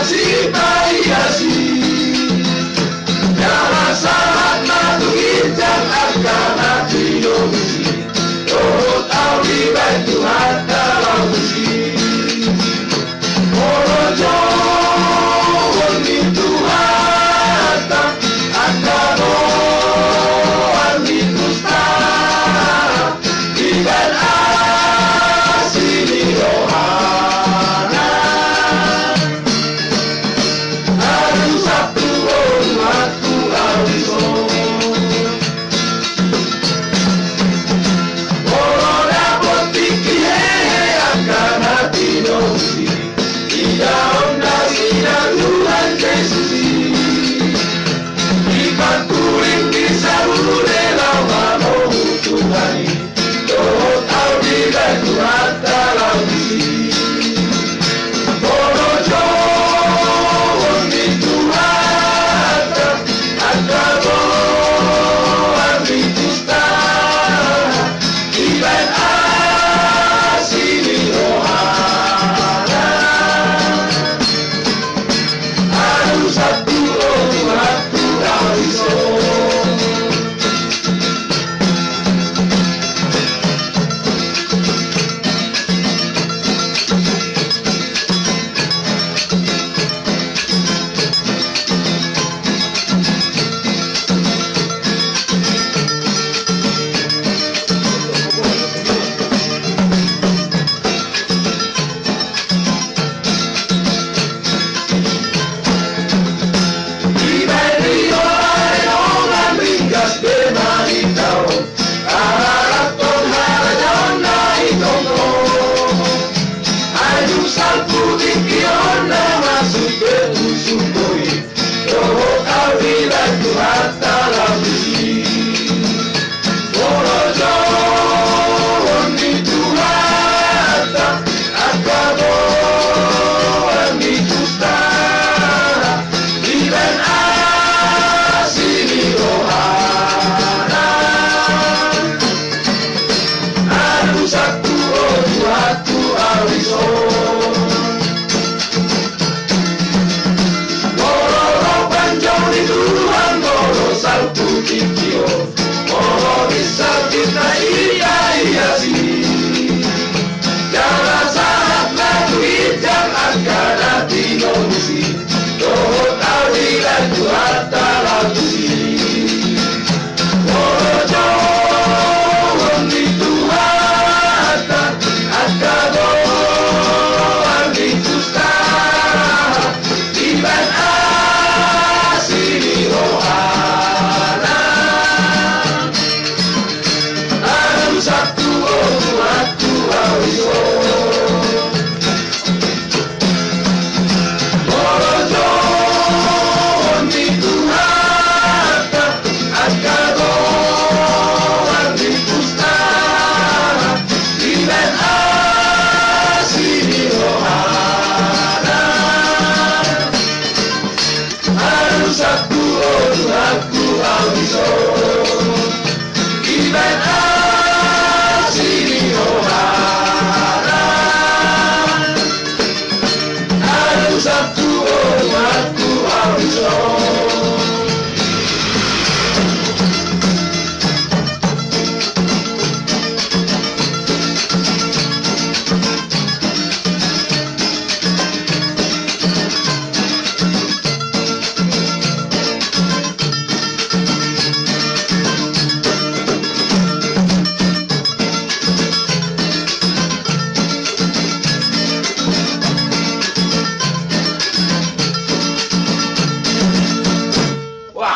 si variasi. Jangan salah matuhijan akan hati dosi. Oh tahu di batu hatta lausi. Morojo woni Tuhan akan wani kusta. Iban asini rohana. Aduh satu waktu awiso. Moroda potiki hehe akan hati dosi. Ida onda sida Tuhan Yesusi. Ikan kuring bisa ure lawa mau Tuhani. Doh tau di batu hatta lausi. Morojo woni Tuhan akabo wani kusta. Iban asini rohana. Aduh satu waktu awiso. Satu waktu awiso.